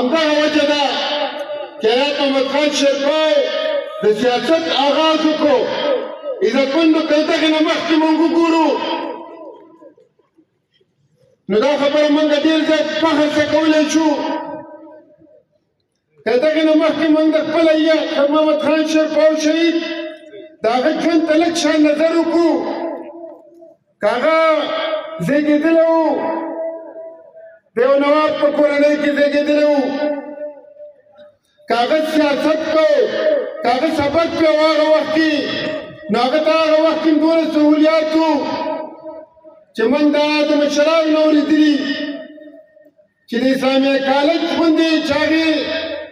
همدغه وجه ده چې حیات محمد خان شیرپای د سیاست آغاز وکړو. عزتمندو که دغې نه مخکې موږ وګورو نو دا خبره موږ ډېر زیات فخر کولی شو. که دغې نه مخکې موږ د خپل حیات محمد خان شیرپای شهید د هغه ژوند ته لږ شان نظر وکړو. که هغه زېږېدلی و د یو نواب په کورنۍ کې زېږېدلی و، که هغه سیاست کو، که هغه سبق پې و هغه وخت کې، نو هغه ته هغه وخت کې دومره سهولیات و چې موږ دا د مشرانو نه اورېدلي چې د اسلامیه کالج غوندې چې هغې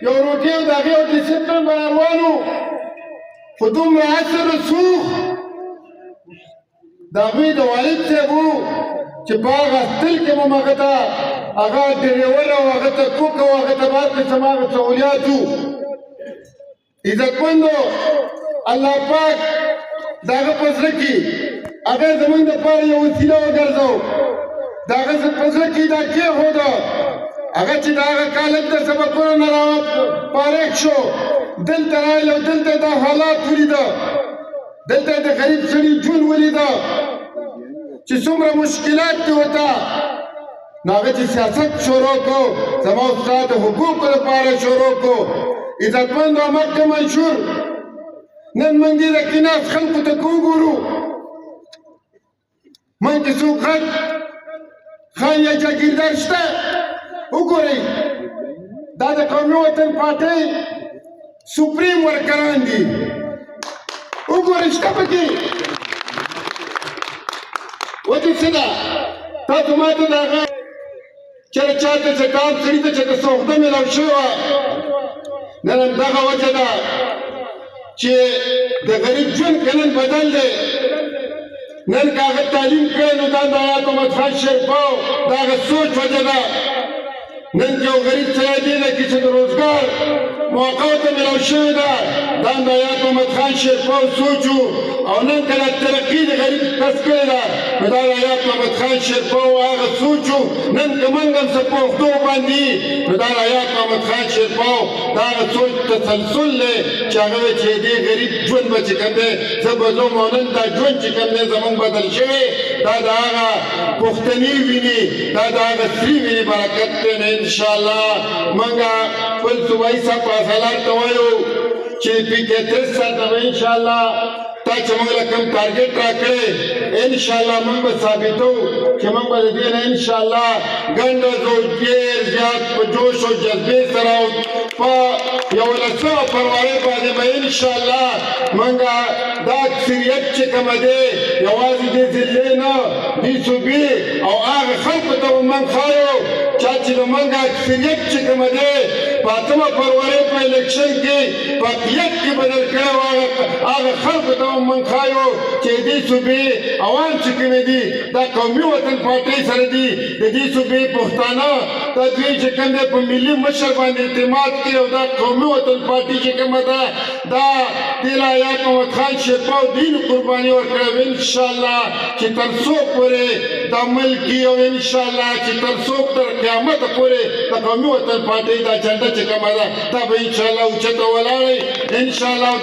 یو روټۍ او د هغې یو ډسپلین به روان و، خو دومره عصر رسوخ د هغوی د والد صاحب و چې په هغه اختل کې مو هغه ته هغه ډریور او هغه ته کوک او هغه ته هر قسم هغه سهولیات و. عزتمندو الله پاک د هغه په زړه کې هغه زموږ دپاره یو وسیله وګرځو، د هغه په زړه کې دا کېښوده هغه چې د هغه کالج د سبقونو نه فارغ شو، دلته راغلی او دلته دا حالات ولیده، دلته د غریب سړي ژوند ولیده چې څومره مشکلات دي ورته. نو هغه چې سیاست شروع کړو زما استاد د حقوقو لپاره شروع کړو. عزتمندو مکه منشور نن موږ دې د کیناس خلکو ته که وګورو موږ کې څوک غټ خان یا جاګیردار شته؟ وګورئ دا د قومي وطن پارټۍ سپریم ورکران دي، وګورئ شته پکې. وجه څه ده؟ تاسو ما ته د هغه چېرې چا ته چې کام سړي ته چې د سوخته میلاو شوې وه، نن همدغه وجه ده چې د غریب ژوند که نن بدل دی. نن که هغه تعلیم کړی نو دا د حیات محمد خان شیرپای د هغه سوچ وجه ده. نن که یو غریب سړی دې ده کې چې د روزګار موقعو ته میلاو شوې ده، دا د حیات محمد خان شیرپای سوچ و. او نن که دا ترقي د غریب کس کړې ده نو دا د حیات محمد خان شیرپای هغه سوچ و. نن که موږ هم څه پښتو باندې نو دا د حیات محمد خان شیرپای دا هغه سوچ تسلسل دی چې هغه وایي چې دې غریب ژوند به چې کوم دی زه بدلوم، او نن دا ژوند چې کوم دی زموږ بدل شوی، دا د هغه پښتني وینې، دا د هغه سري وینې برکت دی. نو انشاءالله موږ خپل صوبایي صاحب په حاصلات ته وایو چې PK-3 سال ته به انشاءالله تا چې موږ له کوم ټارګېټ راکړی انشاءالله موږ به ثابتو چې موږ به د دې نه انشاءالله ګنډزو ډېر زیات په جوش او جذبې سره او په 1100 فروری باندې به انشاءالله موږ دا اکثریت چې کومه دی یوازې دې ضلعې نه دې صوبې او هغه خلکو ته به موږ ښایو چې د موږ اکثریت چې کومه دی په 8 فروری په الیکشن کې په اقلیت کې بدل کړی و، هغه خلکو ته به موږ ښایو چې دې صوبې عوام چې کومې دي دا قومي وطن پارټۍ سره دي، د دې صوبې پښتانه دا دوی چې کوم دی په ملي مشر باندې اعتماد کوي او دا قومي وطن پارټۍ چې کومه ده دا دې له حیات محمد خان شیرپای دین قرباني ورکړې وه. انشاءالله چې تر څو پورې دا ملکي او انشاءالله چې تر څو تر قیامته پورې د قومي وطن پارټۍ دا جنډه چې کومه ده دا به انشاءالله اوچته ولاړئ انشاءالله.